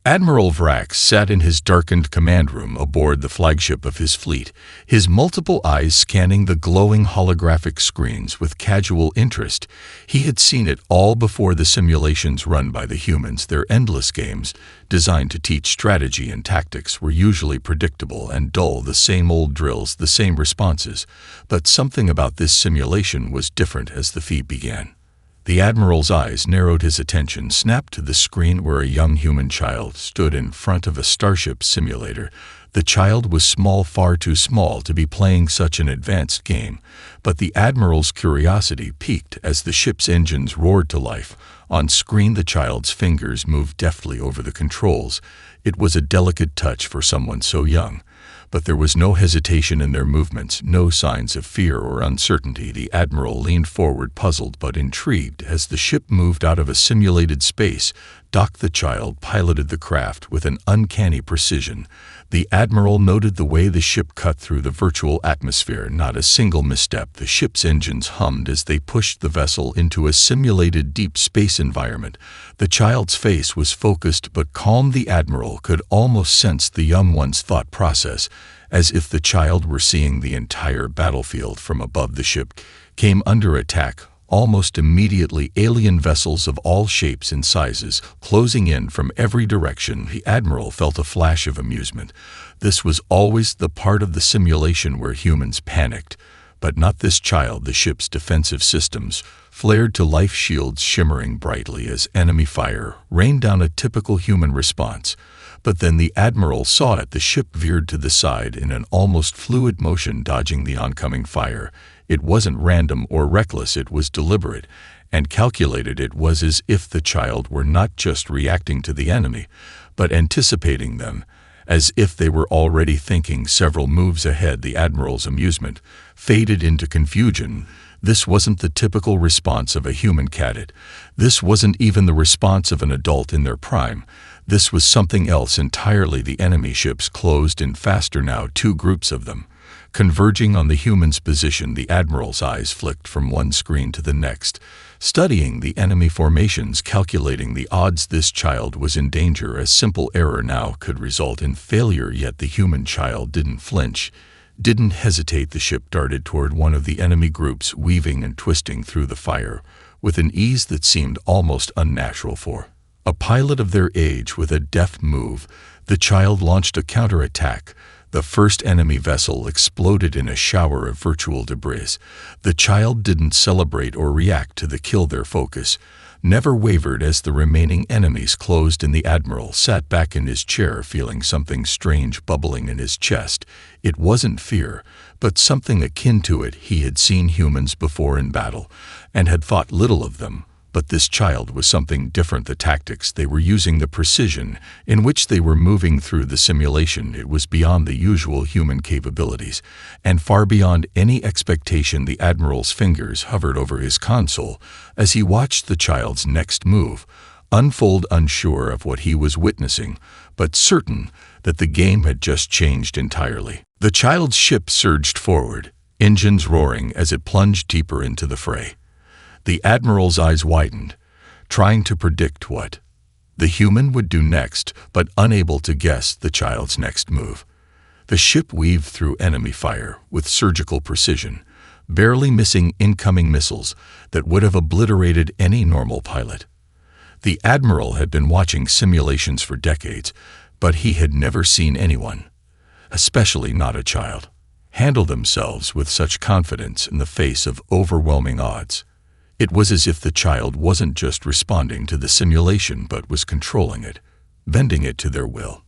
Admiral Vrax sat in his darkened command room aboard the flagship of his fleet, his multiple eyes scanning the glowing holographic screens with casual interest. He had seen it all before, the simulations run by the humans, their endless games, designed to teach strategy and tactics, were usually predictable and dull, the same old drills, the same responses. But something about this simulation was different as the feed began. The Admiral's eyes narrowed, his attention snapped to the screen where a young human child stood in front of a Starship simulator. The child was small, far too small to be playing such an advanced game, but the Admiral's curiosity piqued as the ship's engines roared to life. On screen, the child's fingers moved deftly over the controls. It was a delicate touch for someone so young. But there was no hesitation in their movements, no signs of fear or uncertainty. The Admiral leaned forward, puzzled but intrigued. As the ship moved out of a simulated space, Doc the child piloted the craft with an uncanny precision. The Admiral noted the way the ship cut through the virtual atmosphere. Not a single misstep. The ship's engines hummed as they pushed the vessel into a simulated deep space environment. The child's face was focused but calm. The Admiral could almost sense the young one's thought process, as if the child were seeing the entire battlefield from above. The ship came under attack. Almost immediately, alien vessels of all shapes and sizes closing in from every direction. The Admiral felt a flash of amusement. This was always the part of the simulation where humans panicked. But not this child. The ship's defensive systems flared to life, shields shimmering brightly as enemy fire rained down, a typical human response. But then the Admiral saw it. The ship veered to the side in an almost fluid motion, dodging the oncoming fire. It wasn't random or reckless, it was deliberate and calculated. It was as if the child were not just reacting to the enemy, but anticipating them, as if they were already thinking several moves ahead. The Admiral's amusement faded into confusion. This wasn't the typical response of a human cadet. This wasn't even the response of an adult in their prime. This was something else entirely. The enemy ships closed in faster now, two groups of them converging on the human's position. The Admiral's eyes flicked from one screen to the next, studying the enemy formations, calculating the odds. This child was in danger. A simple error now could result in failure, yet the human child didn't flinch, didn't hesitate. The ship darted toward one of the enemy groups, weaving and twisting through the fire with an ease that seemed almost unnatural for a pilot of their age. With a deft move, the child launched a counterattack. The first enemy vessel exploded in a shower of virtual debris. The child didn't celebrate or react to the kill. Their focus never wavered as the remaining enemies closed in. The Admiral sat back in his chair, feeling something strange bubbling in his chest. It wasn't fear, but something akin to it. He had seen humans before in battle and had fought little of them. But this child was something different. The tactics they were using, the precision in which they were moving through the simulation, it was beyond the usual human capabilities, and far beyond any expectation. The Admiral's fingers hovered over his console as he watched the child's next move unfold, unsure of what he was witnessing, but certain that the game had just changed entirely. The child's ship surged forward, engines roaring as it plunged deeper into the fray. The Admiral's eyes widened, trying to predict what the human would do next, but unable to guess the child's next move. The ship weaved through enemy fire with surgical precision, barely missing incoming missiles that would have obliterated any normal pilot. The Admiral had been watching simulations for decades, but he had never seen anyone, especially not a child, handle themselves with such confidence in the face of overwhelming odds. It was as if the child wasn't just responding to the simulation but was controlling it, bending it to their will.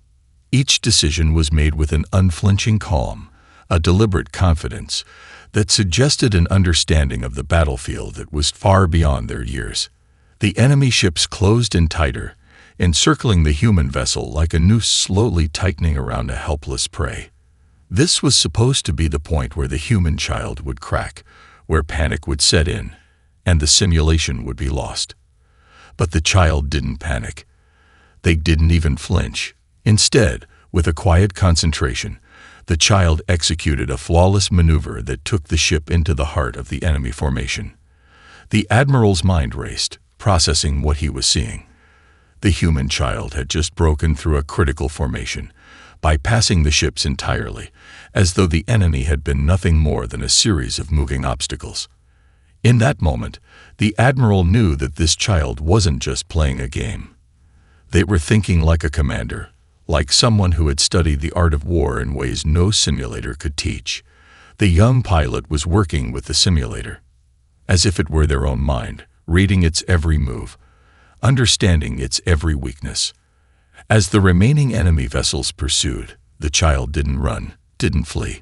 Each decision was made with an unflinching calm, a deliberate confidence that suggested an understanding of the battlefield that was far beyond their years. The enemy ships closed in tighter, encircling the human vessel like a noose slowly tightening around a helpless prey. This was supposed to be the point where the human child would crack, where panic would set in, and the simulation would be lost. But the child didn't panic. They didn't even flinch. Instead, with a quiet concentration, the child executed a flawless maneuver that took the ship into the heart of the enemy formation. The Admiral's mind raced, processing what he was seeing. The human child had just broken through a critical formation, bypassing the ships entirely, as though the enemy had been nothing more than a series of moving obstacles. In that moment, the Admiral knew that this child wasn't just playing a game. They were thinking like a commander, like someone who had studied the art of war in ways no simulator could teach. The young pilot was working with the simulator, as if it were their own mind, reading its every move, understanding its every weakness. As the remaining enemy vessels pursued, the child didn't run, didn't flee.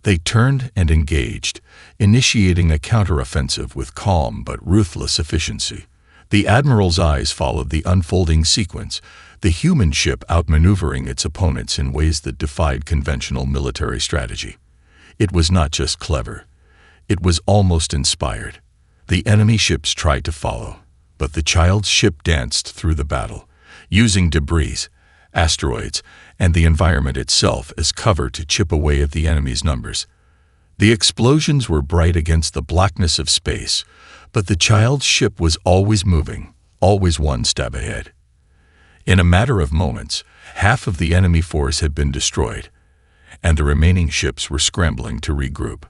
They turned and engaged, initiating a counteroffensive with calm but ruthless efficiency. The Admiral's eyes followed the unfolding sequence, the human ship outmaneuvering its opponents in ways that defied conventional military strategy. It was not just clever. It was almost inspired. The enemy ships tried to follow, but the child's ship danced through the battle, using debris, asteroids, and the environment itself as cover to chip away at the enemy's numbers. The explosions were bright against the blackness of space, but the child's ship was always moving, always one step ahead. In a matter of moments, half of the enemy force had been destroyed, and the remaining ships were scrambling to regroup.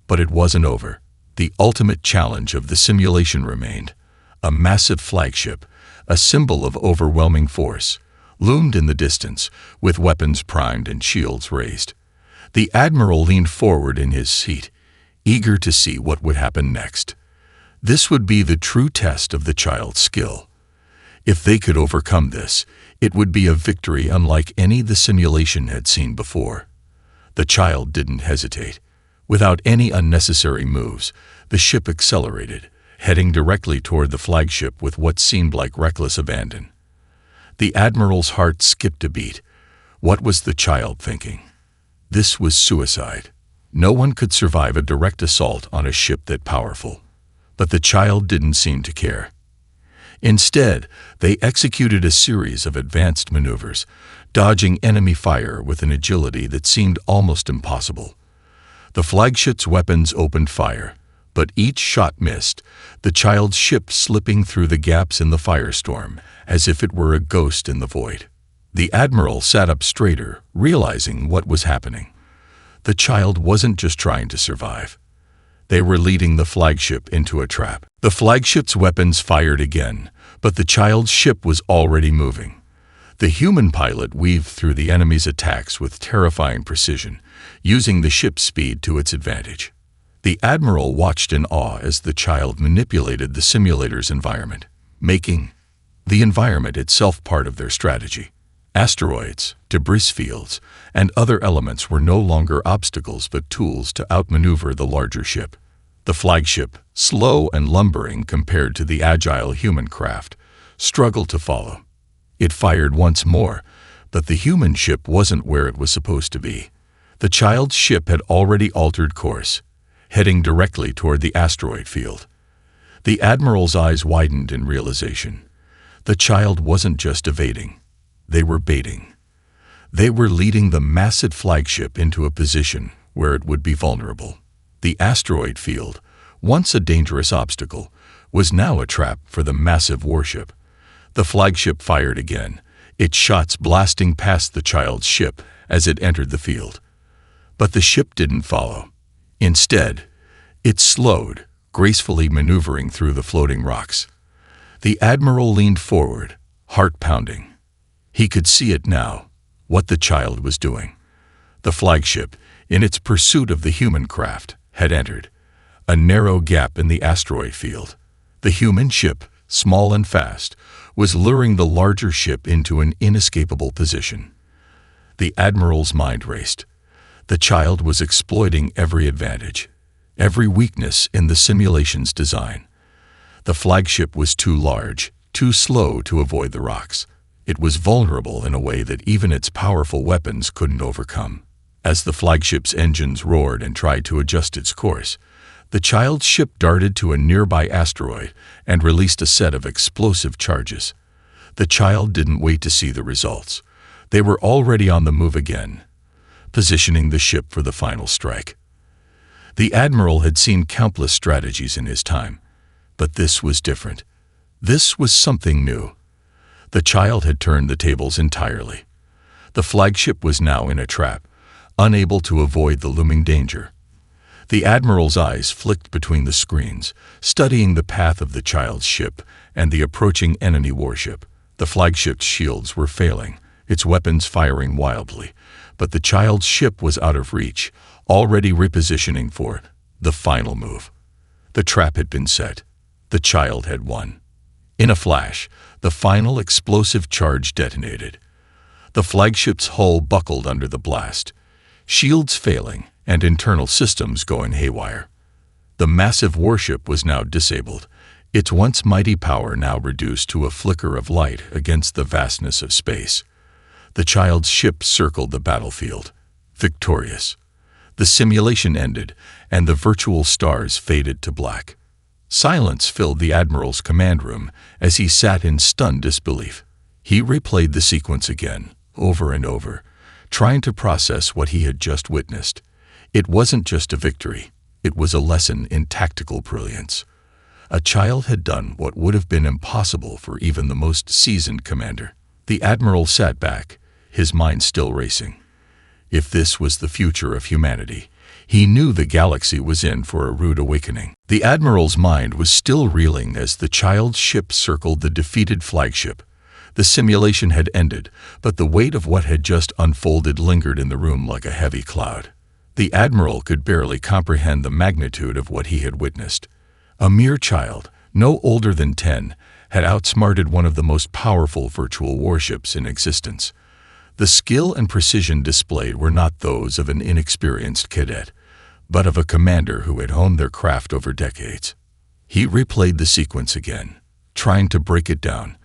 But it wasn't over. The ultimate challenge of the simulation remained. A massive flagship, a symbol of overwhelming force, loomed in the distance, with weapons primed and shields raised. The Admiral leaned forward in his seat, eager to see what would happen next. This would be the true test of the child's skill. If they could overcome this, it would be a victory unlike any the simulation had seen before. The child didn't hesitate. Without any unnecessary moves, the ship accelerated, heading directly toward the flagship with what seemed like reckless abandon. The Admiral's heart skipped a beat. What was the child thinking? This was suicide. No one could survive a direct assault on a ship that powerful. But the child didn't seem to care. Instead, they executed a series of advanced maneuvers, dodging enemy fire with an agility that seemed almost impossible. The flagship's weapons opened fire, but each shot missed, the child's ship slipping through the gaps in the firestorm, as if it were a ghost in the void. The Admiral sat up straighter, realizing what was happening. The child wasn't just trying to survive. They were leading the flagship into a trap. The flagship's weapons fired again, but the child's ship was already moving. The human pilot weaved through the enemy's attacks with terrifying precision, using the ship's speed to its advantage. The Admiral watched in awe as the child manipulated the simulator's environment, making the environment itself part of their strategy. Asteroids, debris fields, and other elements were no longer obstacles but tools to outmaneuver the larger ship. The flagship, slow and lumbering compared to the agile human craft, struggled to follow. It fired once more, but the human ship wasn't where it was supposed to be. The child's ship had already altered course, heading directly toward the asteroid field. The Admiral's eyes widened in realization. The child wasn't just evading. They were baiting. They were leading the massive flagship into a position where it would be vulnerable. The asteroid field, once a dangerous obstacle, was now a trap for the massive warship. The flagship fired again, its shots blasting past the child's ship as it entered the field. But the ship didn't follow. Instead, it slowed, gracefully maneuvering through the floating rocks. The Admiral leaned forward, heart pounding. He could see it now, what the child was doing. The flagship, in its pursuit of the human craft, had entered a narrow gap in the asteroid field. The human ship, small and fast, was luring the larger ship into an inescapable position. The Admiral's mind raced. The child was exploiting every advantage, every weakness in the simulation's design. The flagship was too large, too slow to avoid the rocks. It was vulnerable in a way that even its powerful weapons couldn't overcome. As the flagship's engines roared and tried to adjust its course, the child's ship darted to a nearby asteroid and released a set of explosive charges. The child didn't wait to see the results. They were already on the move again, positioning the ship for the final strike. The Admiral had seen countless strategies in his time, but this was different. This was something new. The child had turned the tables entirely. The flagship was now in a trap, unable to avoid the looming danger. The Admiral's eyes flicked between the screens, studying the path of the child's ship and the approaching enemy warship. The flagship's shields were failing, its weapons firing wildly, but the child's ship was out of reach, already repositioning for the final move. The trap had been set. The child had won. In a flash, the final explosive charge detonated. The flagship's hull buckled under the blast, shields failing and internal systems going haywire. The massive warship was now disabled, its once mighty power now reduced to a flicker of light against the vastness of space. The child's ship circled the battlefield, victorious. The simulation ended, and the virtual stars faded to black. Silence filled the Admiral's command room as he sat in stunned disbelief. He replayed the sequence again, over and over, trying to process what he had just witnessed. It wasn't just a victory, it was a lesson in tactical brilliance. A child had done what would have been impossible for even the most seasoned commander. The Admiral sat back, his mind still racing. If this was the future of humanity, he knew the galaxy was in for a rude awakening. The Admiral's mind was still reeling as the child's ship circled the defeated flagship. The simulation had ended, but the weight of what had just unfolded lingered in the room like a heavy cloud. The Admiral could barely comprehend the magnitude of what he had witnessed. A mere child, no older than 10, had outsmarted one of the most powerful virtual warships in existence. The skill and precision displayed were not those of an inexperienced cadet, but of a commander who had honed their craft over decades. He replayed the sequence again, trying to break it down,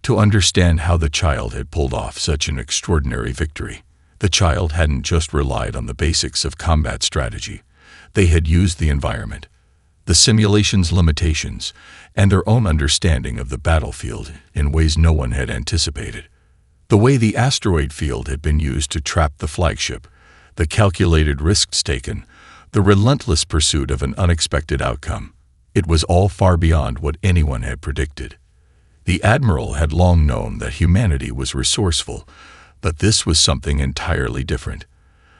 to understand how the child had pulled off such an extraordinary victory. The child hadn't just relied on the basics of combat strategy. They had used the environment, the simulation's limitations, and their own understanding of the battlefield in ways no one had anticipated. The way the asteroid field had been used to trap the flagship, the calculated risks taken, the relentless pursuit of an unexpected outcome. It was all far beyond what anyone had predicted. The Admiral had long known that humanity was resourceful, but this was something entirely different.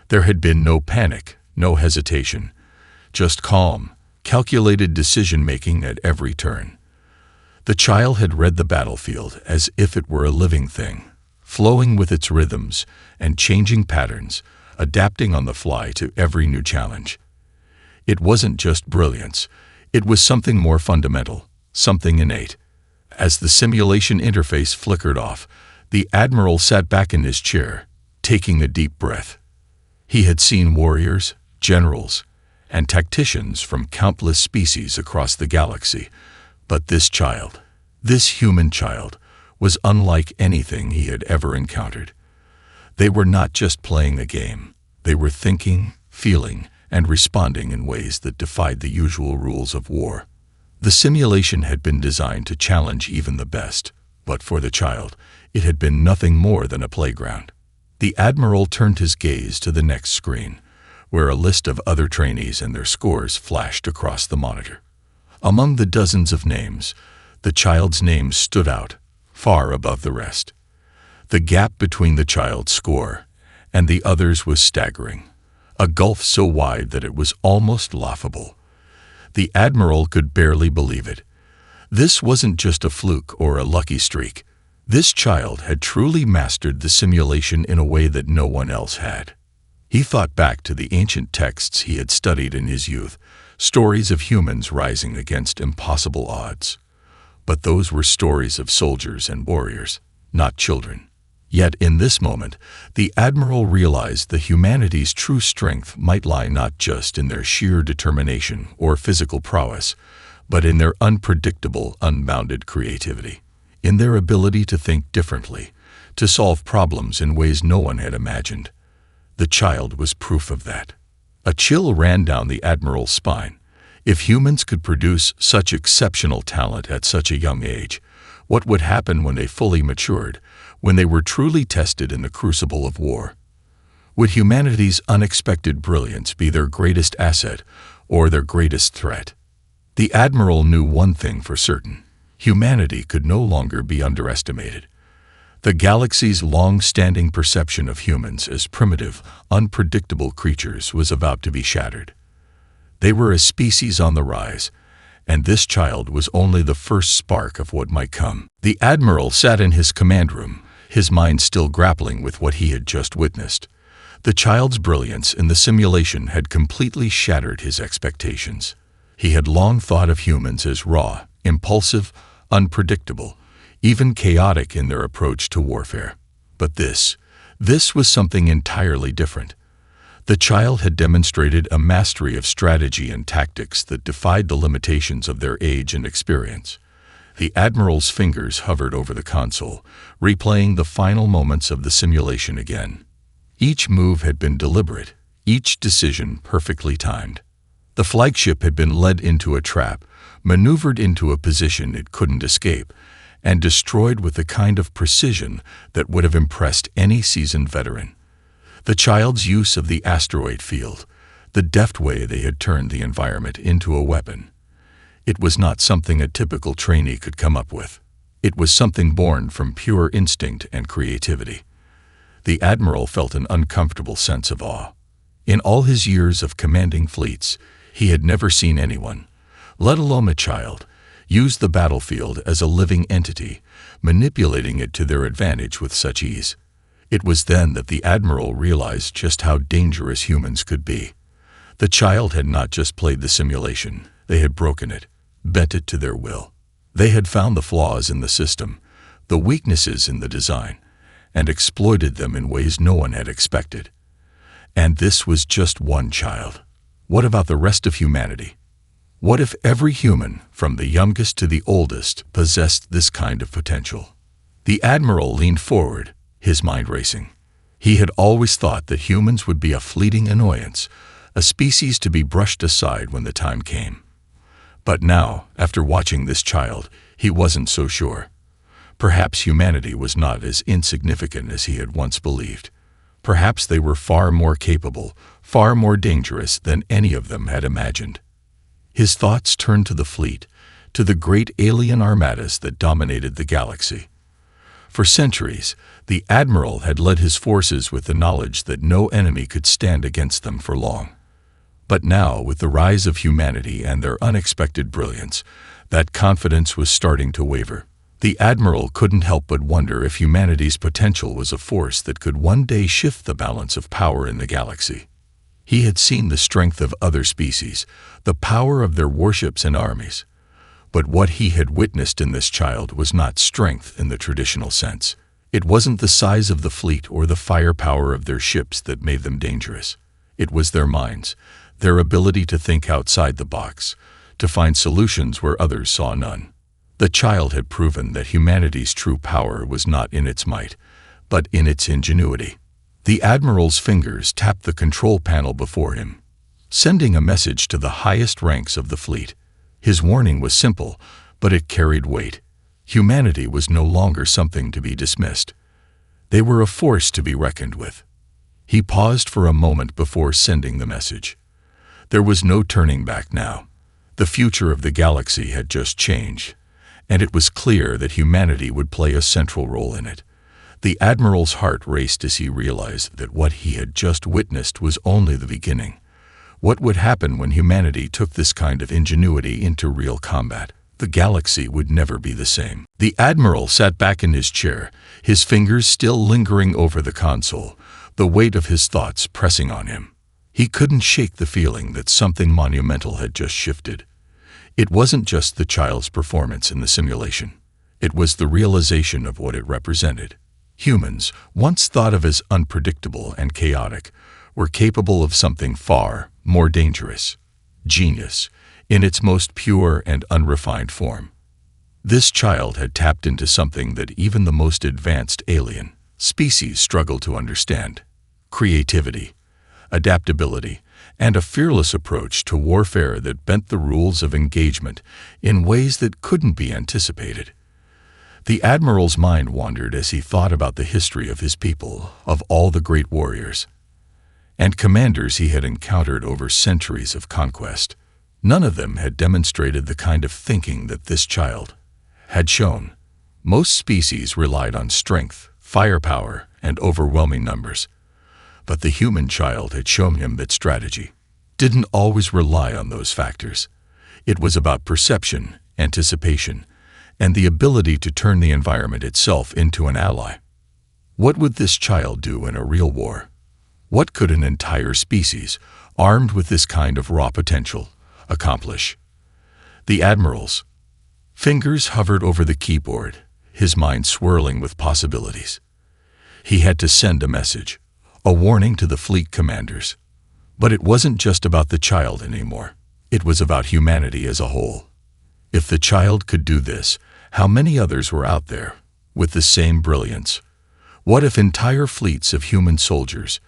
There had been no panic, no hesitation, just calm, calculated decision-making at every turn. The child had read the battlefield as if it were a living thing, flowing with its rhythms and changing patterns, adapting on the fly to every new challenge. It wasn't just brilliance, it was something more fundamental, something innate. As the simulation interface flickered off, the Admiral sat back in his chair, taking a deep breath. He had seen warriors, generals, and tacticians from countless species across the galaxy, but this child, this human child, was unlike anything he had ever encountered. They were not just playing a game, they were thinking, feeling, and responding in ways that defied the usual rules of war. The simulation had been designed to challenge even the best, but for the child, it had been nothing more than a playground. The Admiral turned his gaze to the next screen, where a list of other trainees and their scores flashed across the monitor. Among the dozens of names, the child's name stood out, far above the rest. The gap between the child's score and the others was staggering, a gulf so wide that it was almost laughable. The Admiral could barely believe it. This wasn't just a fluke or a lucky streak. This child had truly mastered the simulation in a way that no one else had. He thought back to the ancient texts he had studied in his youth, stories of humans rising against impossible odds. But those were stories of soldiers and warriors, not children. Yet in this moment, the Admiral realized that humanity's true strength might lie not just in their sheer determination or physical prowess, but in their unpredictable, unbounded creativity, in their ability to think differently, to solve problems in ways no one had imagined. The child was proof of that. A chill ran down the Admiral's spine. If humans could produce such exceptional talent at such a young age, what would happen when they fully matured, when they were truly tested in the crucible of war? Would humanity's unexpected brilliance be their greatest asset or their greatest threat? The Admiral knew one thing for certain: humanity could no longer be underestimated. The galaxy's long-standing perception of humans as primitive, unpredictable creatures was about to be shattered. They were a species on the rise, and this child was only the first spark of what might come. The Admiral sat in his command room, his mind still grappling with what he had just witnessed. The child's brilliance in the simulation had completely shattered his expectations. He had long thought of humans as raw, impulsive, unpredictable, even chaotic in their approach to warfare. But this was something entirely different. The child had demonstrated a mastery of strategy and tactics that defied the limitations of their age and experience. The Admiral's fingers hovered over the console, replaying the final moments of the simulation again. Each move had been deliberate, each decision perfectly timed. The flagship had been led into a trap, maneuvered into a position it couldn't escape, and destroyed with the kind of precision that would have impressed any seasoned veteran. The child's use of the asteroid field, the deft way they had turned the environment into a weapon. It was not something a typical trainee could come up with. It was something born from pure instinct and creativity. The Admiral felt an uncomfortable sense of awe. In all his years of commanding fleets, he had never seen anyone, let alone a child, use the battlefield as a living entity, manipulating it to their advantage with such ease. It was then that the Admiral realized just how dangerous humans could be. The child had not just played the simulation, they had broken it, bent it to their will. They had found the flaws in the system, the weaknesses in the design, and exploited them in ways no one had expected. And this was just one child. What about the rest of humanity? What if every human, from the youngest to the oldest, possessed this kind of potential? The Admiral leaned forward, his mind racing. He had always thought that humans would be a fleeting annoyance, a species to be brushed aside when the time came. But now, after watching this child, he wasn't so sure. Perhaps humanity was not as insignificant as he had once believed. Perhaps they were far more capable, far more dangerous than any of them had imagined. His thoughts turned to the fleet, to the great alien armadas that dominated the galaxy. For centuries, the Admiral had led his forces with the knowledge that no enemy could stand against them for long. But now, with the rise of humanity and their unexpected brilliance, that confidence was starting to waver. The Admiral couldn't help but wonder if humanity's potential was a force that could one day shift the balance of power in the galaxy. He had seen the strength of other species, the power of their warships and armies. But what he had witnessed in this child was not strength in the traditional sense. It wasn't the size of the fleet or the firepower of their ships that made them dangerous. It was their minds, their ability to think outside the box, to find solutions where others saw none. The child had proven that humanity's true power was not in its might, but in its ingenuity. The Admiral's fingers tapped the control panel before him, sending a message to the highest ranks of the fleet. His warning was simple, but it carried weight. Humanity was no longer something to be dismissed. They were a force to be reckoned with. He paused for a moment before sending the message. There was no turning back now. The future of the galaxy had just changed, and it was clear that humanity would play a central role in it. The Admiral's heart raced as he realized that what he had just witnessed was only the beginning. What would happen when humanity took this kind of ingenuity into real combat? The galaxy would never be the same. The Admiral sat back in his chair, his fingers still lingering over the console, the weight of his thoughts pressing on him. He couldn't shake the feeling that something monumental had just shifted. It wasn't just the child's performance in the simulation. It was the realization of what it represented. Humans, once thought of as unpredictable and chaotic, were capable of something far more dangerous: genius, in its most pure and unrefined form. This child had tapped into something that even the most advanced alien species struggled to understand: creativity, adaptability, and a fearless approach to warfare that bent the rules of engagement in ways that couldn't be anticipated. The Admiral's mind wandered as he thought about the history of his people, of all the great warriors and commanders he had encountered over centuries of conquest. None of them had demonstrated the kind of thinking that this child had shown. Most species relied on strength, firepower, and overwhelming numbers. But the human child had shown him that strategy didn't always rely on those factors. It was about perception, anticipation, and the ability to turn the environment itself into an ally. What would this child do in a real war? What could an entire species, armed with this kind of raw potential, accomplish? The Admiral's fingers hovered over the keyboard, his mind swirling with possibilities. He had to send a message, a warning to the fleet commanders. But it wasn't just about the child anymore. It was about humanity as a whole. If the child could do this, how many others were out there with the same brilliance? What if entire fleets of human soldiers,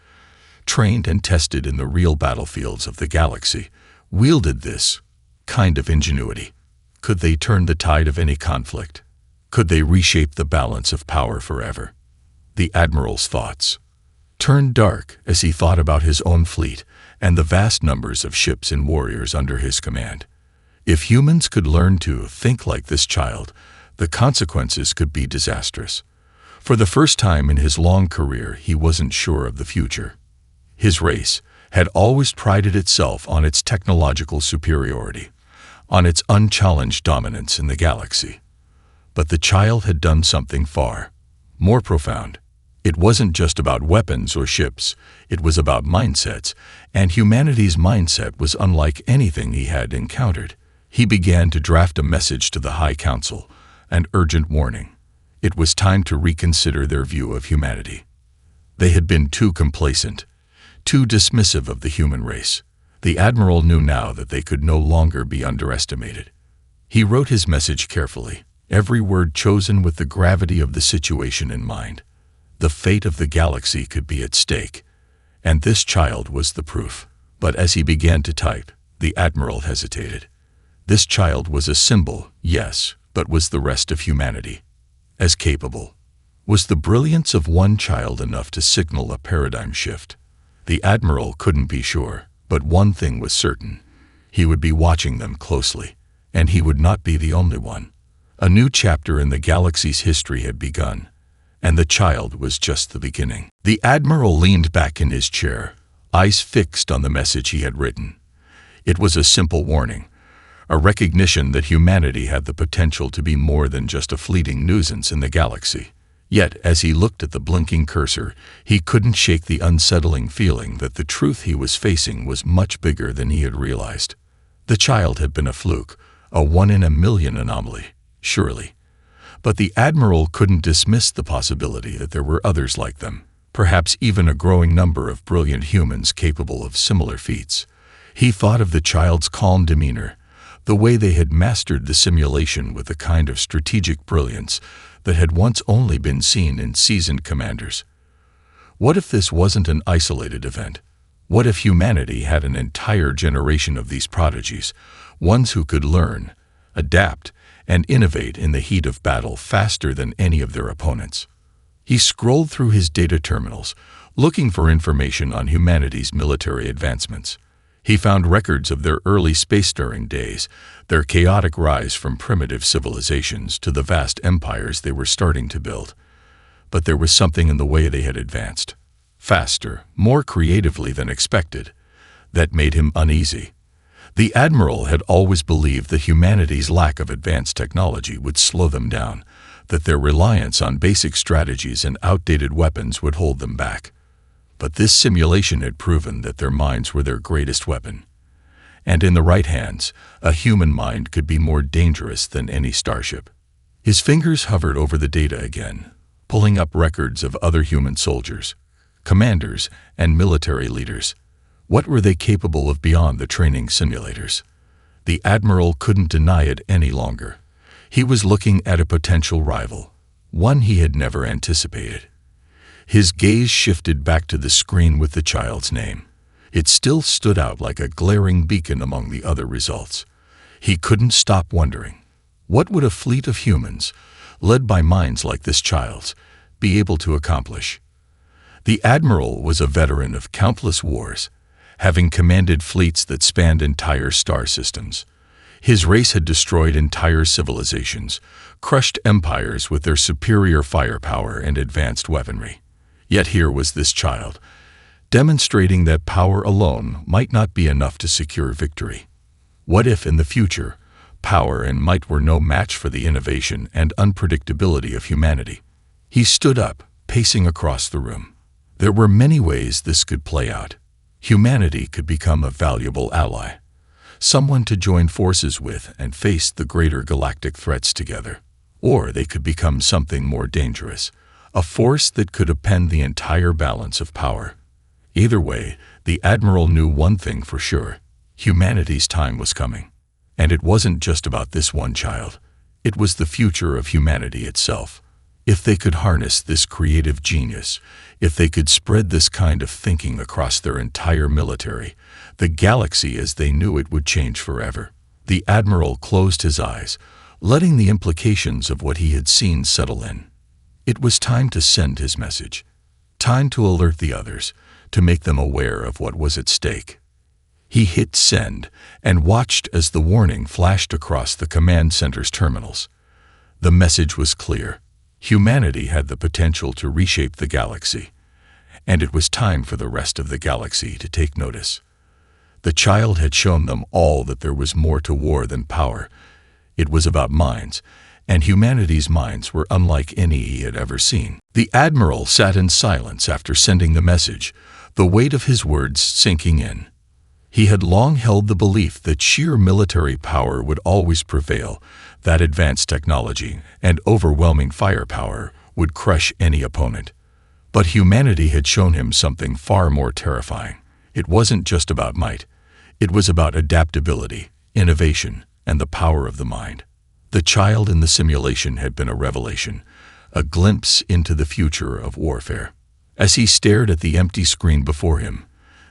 trained and tested in the real battlefields of the galaxy, wielded this kind of ingenuity? Could they turn the tide of any conflict? Could they reshape the balance of power forever? The Admiral's thoughts turned dark as he thought about his own fleet and the vast numbers of ships and warriors under his command. If humans could learn to think like this child, the consequences could be disastrous. For the first time in his long career, he wasn't sure of the future. His race had always prided itself on its technological superiority, on its unchallenged dominance in the galaxy. But the child had done something far more profound. It wasn't just about weapons or ships, it was about mindsets, and humanity's mindset was unlike anything he had encountered. He began to draft a message to the High Council, an urgent warning. It was time to reconsider their view of humanity. They had been too complacent, too dismissive of the human race. The Admiral knew now that they could no longer be underestimated. He wrote his message carefully, every word chosen with the gravity of the situation in mind. The fate of the galaxy could be at stake, and this child was the proof. But as he began to type, the Admiral hesitated. This child was a symbol, yes, but was the rest of humanity as capable? Was the brilliance of one child enough to signal a paradigm shift? The Admiral couldn't be sure, but one thing was certain. He would be watching them closely, and he would not be the only one. A new chapter in the galaxy's history had begun, and the child was just the beginning. The Admiral leaned back in his chair, eyes fixed on the message he had written. It was a simple warning, a recognition that humanity had the potential to be more than just a fleeting nuisance in the galaxy. Yet, as he looked at the blinking cursor, he couldn't shake the unsettling feeling that the truth he was facing was much bigger than he had realized. The child had been a fluke, a one-in-a-million anomaly, surely. But the Admiral couldn't dismiss the possibility that there were others like them, perhaps even a growing number of brilliant humans capable of similar feats. He thought of the child's calm demeanor, the way they had mastered the simulation with a kind of strategic brilliance that had once only been seen in seasoned commanders. What if this wasn't an isolated event? What if humanity had an entire generation of these prodigies, ones who could learn, adapt, and innovate in the heat of battle faster than any of their opponents? He scrolled through his data terminals, looking for information on humanity's military advancements. He found records of their early spacefaring days, their chaotic rise from primitive civilizations to the vast empires they were starting to build. But there was something in the way they had advanced, faster, more creatively than expected, that made him uneasy. The Admiral had always believed that humanity's lack of advanced technology would slow them down, that their reliance on basic strategies and outdated weapons would hold them back. But this simulation had proven that their minds were their greatest weapon. And in the right hands, a human mind could be more dangerous than any starship. His fingers hovered over the data again, pulling up records of other human soldiers, commanders, and military leaders. What were they capable of beyond the training simulators? The Admiral couldn't deny it any longer. He was looking at a potential rival, one he had never anticipated. His gaze shifted back to the screen with the child's name. It still stood out like a glaring beacon among the other results. He couldn't stop wondering, what would a fleet of humans, led by minds like this child's, be able to accomplish? The Admiral was a veteran of countless wars, having commanded fleets that spanned entire star systems. His race had destroyed entire civilizations, crushed empires with their superior firepower and advanced weaponry. Yet here was this child, demonstrating that power alone might not be enough to secure victory. What if, in the future, power and might were no match for the innovation and unpredictability of humanity? He stood up, pacing across the room. There were many ways this could play out. Humanity could become a valuable ally, someone to join forces with and face the greater galactic threats together. Or they could become something more dangerous, a force that could upend the entire balance of power. Either way, the Admiral knew one thing for sure: humanity's time was coming. And it wasn't just about this one child. It was the future of humanity itself. If they could harness this creative genius, if they could spread this kind of thinking across their entire military, the galaxy as they knew it would change forever. The Admiral closed his eyes, letting the implications of what he had seen settle in. It was time to send his message. Time to alert the others, to make them aware of what was at stake. He hit send and watched as the warning flashed across the command center's terminals. The message was clear. Humanity had the potential to reshape the galaxy, and it was time for the rest of the galaxy to take notice. The child had shown them all that there was more to war than power. It was about minds, and humanity's minds were unlike any he had ever seen. The Admiral sat in silence after sending the message, the weight of his words sinking in. He had long held the belief that sheer military power would always prevail, that advanced technology and overwhelming firepower would crush any opponent. But humanity had shown him something far more terrifying. It wasn't just about might. It was about adaptability, innovation, and the power of the mind. The child in the simulation had been a revelation, a glimpse into the future of warfare. As he stared at the empty screen before him,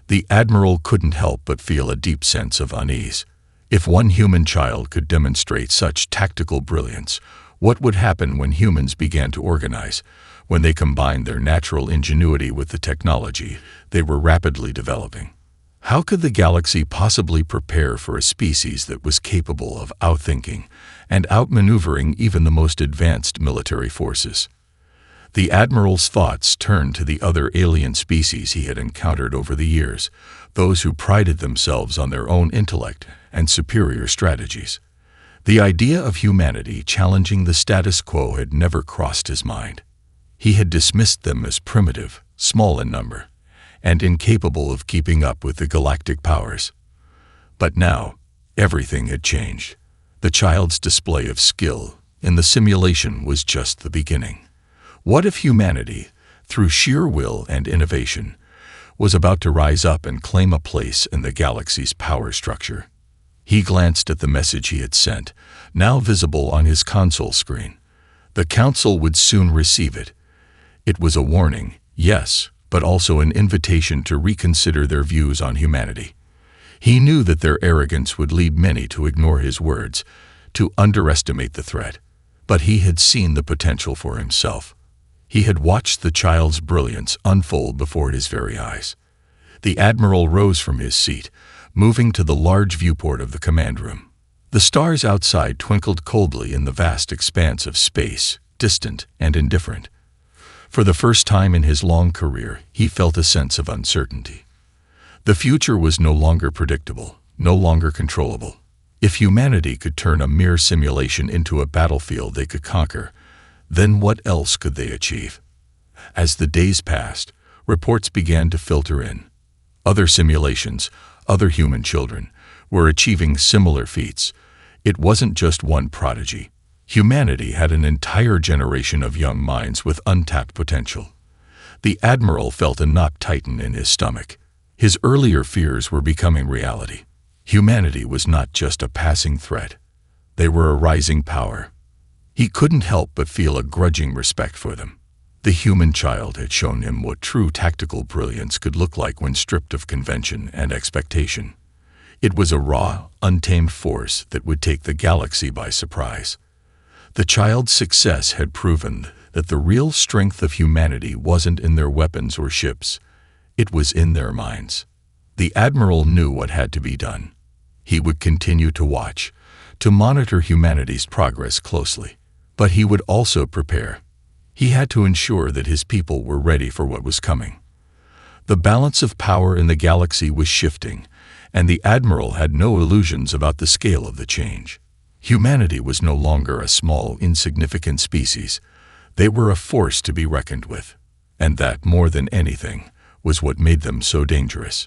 the Admiral couldn't help but feel a deep sense of unease. If one human child could demonstrate such tactical brilliance, what would happen when humans began to organize, when they combined their natural ingenuity with the technology they were rapidly developing? How could the galaxy possibly prepare for a species that was capable of outthinking and outmaneuvering even the most advanced military forces? The Admiral's thoughts turned to the other alien species he had encountered over the years, those who prided themselves on their own intellect and superior strategies. The idea of humanity challenging the status quo had never crossed his mind. He had dismissed them as primitive, small in number, and incapable of keeping up with the galactic powers. But now, everything had changed. The child's display of skill in the simulation was just the beginning. What if humanity, through sheer will and innovation, was about to rise up and claim a place in the galaxy's power structure? He glanced at the message he had sent, now visible on his console screen. The Council would soon receive it. It was a warning, yes, but also an invitation to reconsider their views on humanity. He knew that their arrogance would lead many to ignore his words, to underestimate the threat. But he had seen the potential for himself. He had watched the child's brilliance unfold before his very eyes. The Admiral rose from his seat, moving to the large viewport of the command room. The stars outside twinkled coldly in the vast expanse of space, distant and indifferent. For the first time in his long career, he felt a sense of uncertainty. The future was no longer predictable, no longer controllable. If humanity could turn a mere simulation into a battlefield they could conquer, then what else could they achieve? As the days passed, reports began to filter in. Other simulations, other human children, were achieving similar feats. It wasn't just one prodigy. Humanity had an entire generation of young minds with untapped potential. The Admiral felt a knot tighten in his stomach. His earlier fears were becoming reality. Humanity was not just a passing threat. They were a rising power. He couldn't help but feel a grudging respect for them. The human child had shown him what true tactical brilliance could look like when stripped of convention and expectation. It was a raw, untamed force that would take the galaxy by surprise. The child's success had proven that the real strength of humanity wasn't in their weapons or ships. It was in their minds. The Admiral knew what had to be done. He would continue to watch, to monitor humanity's progress closely. But he would also prepare. He had to ensure that his people were ready for what was coming. The balance of power in the galaxy was shifting, and the Admiral had no illusions about the scale of the change. Humanity was no longer a small, insignificant species. They were a force to be reckoned with. And that, more than anything, was what made them so dangerous.